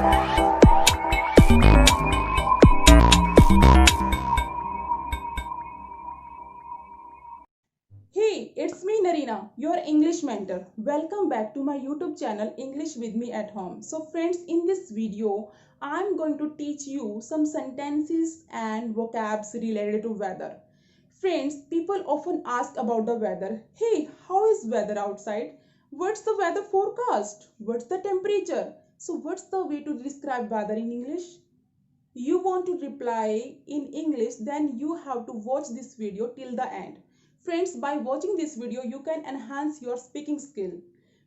Hey, it's me Narina, your English mentor. Welcome back to my YouTube channel English with me at home. So friends, in this video, I'm going to teach you some sentences and vocabs related to weather. Friends, people often ask about the weather. Hey, how is weather outside? What's the weather forecast? What's the temperature? So what's the way to describe weather in English? You want to reply in English, then you have to watch this video till the end. Friends, by watching this video, you can enhance your speaking skill.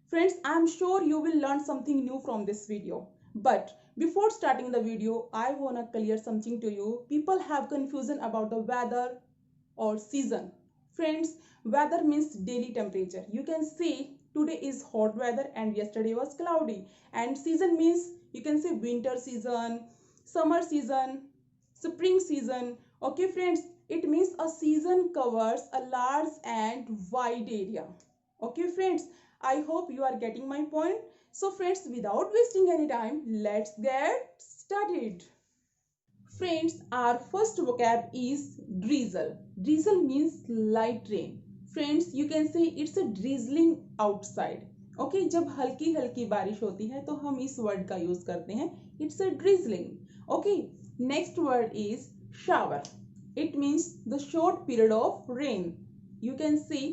Friends, I am sure you will learn something new from this video. But before starting the video, I want to clear something to you. People have confusion about the weather or season. Friends, weather means daily temperature. You can say today is hot weather and yesterday was cloudy. And season means you can say winter season, summer season, spring season. Okay friends, it means a season covers a large and wide area. Okay friends, I hope you are getting my point. So friends, without wasting any time, let's get started. Friends, our first vocab is drizzle. Drizzle means light rain. Friends, you can say it's a drizzling outside. Okay, जब हल्की हल्की बारिश होती है तो हम इस word का यूज करते हैं. It's a drizzling. Okay, next word is shower. It means the short period of rain. You can see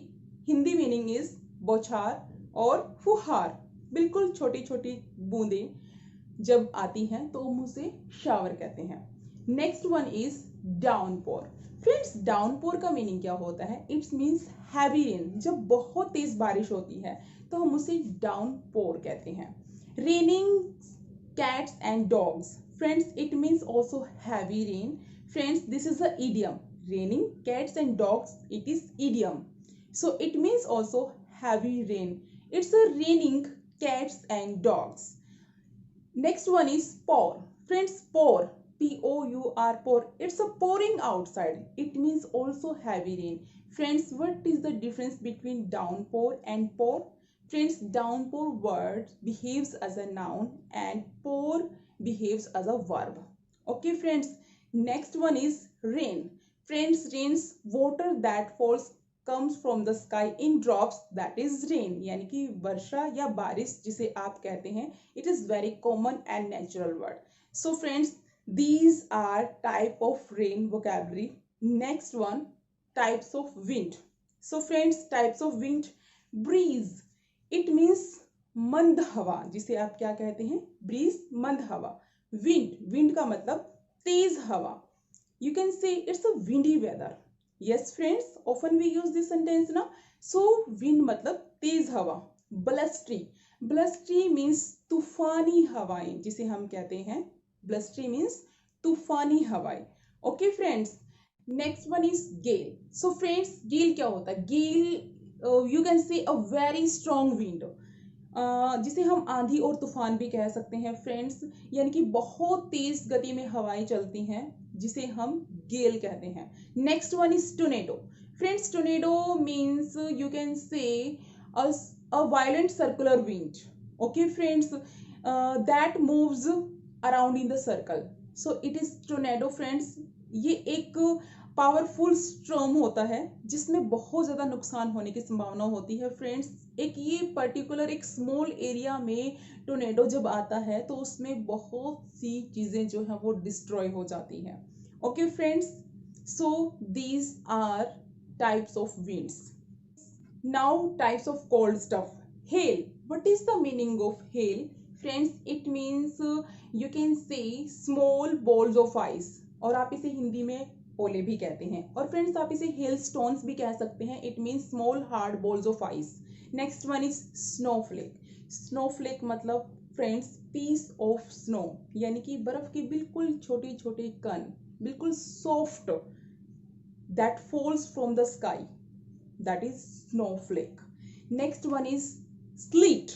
Hindi meaning is बौछार और फुहार. बिल्कुल छोटी छोटी बूंदें जब आती हैं तो हम उसे शावर कहते हैं. Next one is downpour. Friends, downpour का मीनिंग क्या होता है? It's means heavy rain. जब बहुत तेज बारिश होती है तो हम उसे डाउनपोर कहते हैं. Raining cats and dogs. Friends, it means also heavy rain. Friends, this is a idiom. Raining cats and dogs, it is idiom. So it means also heavy rain. It's a raining cats and dogs. Next one is pour. Friends, pour. P-O-U-R, pour. It's a pouring outside. It means also heavy rain. Friends, what is the difference between downpour and pour? Friends, downpour word behaves as a noun and pour behaves as a verb. Okay friends, next one is rain. Friends, rains water that falls comes from the sky in drops, that is rain. यानी कि वर्षा या बारिश जिसे आप कहते हैं. It is very common and natural word. So friends, these are type of rain vocabulary. Next one, types of wind. So friends, types of wind. Breeze, it means मंद हवा, जिसे आप क्या कहते हैं? ब्रीज, मंद हवा. विंड, विंड का मतलब तेज हवा. You can say it's a windy weather. Yes friends, often we use this sentence ना. So wind मतलब तेज हवा. Blustery, blustery means तूफानी हवाएं, जिसे हम कहते हैं blustery means तूफानी हवाएं. Okay friends, next one is gale. So friends, gale क्या होता है? Gale you can say a very strong wind. जिसे हम आंधी और तूफान भी कह सकते हैं फ्रेंड्स. यानी कि बहुत तेज गति में हवाएं चलती हैं, जिसे हम गेल कहते हैं. Next one is tornado. Friends, tornado means you can से a violent circular wind. Okay friends, that moves around in the circle. So it is tornado friends. ये एक पावरफुल स्ट्रॉम होता है जिसमें बहुत ज्यादा नुकसान होने की संभावना होती है फ्रेंड्स. एक ये पर्टिकुलर एक स्मॉल एरिया में टोर्नेडो जब आता है तो उसमें बहुत सी चीजें जो है वो डिस्ट्रॉय हो जाती हैं. Okay friends, so these are types of winds. Now types of cold stuff. Hail. What is the meaning of hail? Friends, it means you can say small balls of ice, और आप इसे हिंदी में ओले भी कहते हैं. और फ्रेंड्स, आप इसे हेल स्टोन्स भी कह सकते हैं. It means small hard balls of ice. Next one is Snowflake. Snowflake मतलब फ्रेंड्स पीस ऑफ स्नो, यानी कि बर्फ की बिल्कुल छोटी छोटी कण, बिल्कुल soft, that falls from the sky, that is Snowflake. Next one is slit.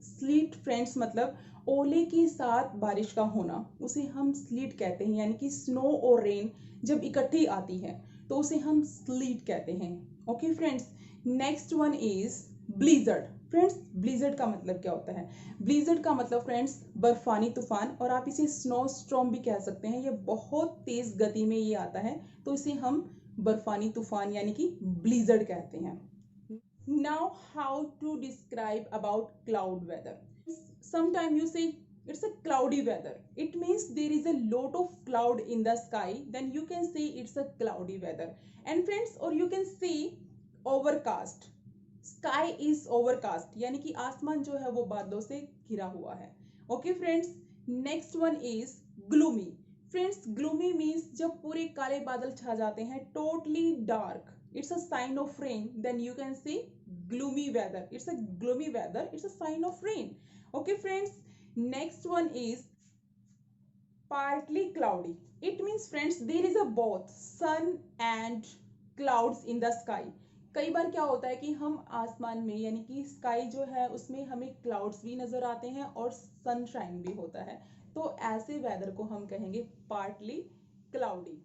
Slit friends मतलब ओले के साथ बारिश का होना, उसे हम स्लीट कहते हैं. यानी कि स्नो और रेन जब इकट्ठी आती है तो उसे हम स्लीट कहते हैं. Okay friends, next one is blizzard. Friends blizzard का मतलब क्या होता है? ब्लीजर्ड का मतलब फ्रेंड्स बर्फानी तूफान, और आप इसे स्नो स्टॉर्म भी कह सकते हैं। ये बहुत तेज गति में ये आता है, तो इसे हम बर्फानी तूफान यानी कि ब्लीजर्ड कहते हैं। Now how to describe about cloud weather? Sometime you say it's a cloudy weather. It means there is a lot of cloud in the sky. Then you can say it's a cloudy weather. And friends, or you can say overcast. Sky is overcast. यानी कि आसमान जो है वो बादलों से घिरा हुआ है. Okay friends. Next one is gloomy. Friends, gloomy means जब पूरे काले बादल छा जाते हैं, totally dark. It's a sign of rain. Then you can say gloomy weather. It's a gloomy weather. It's a sign of rain. Okay friends, next one is partly cloudy. It means friends there is a both sun and clouds in the sky. कई बार क्या होता है कि हम आसमान में यानी कि स्काई जो है उसमें हमें क्लाउड्स भी नजर आते हैं और सनशाइन भी होता है, तो ऐसे वेदर को हम कहेंगे पार्टली क्लाउडी।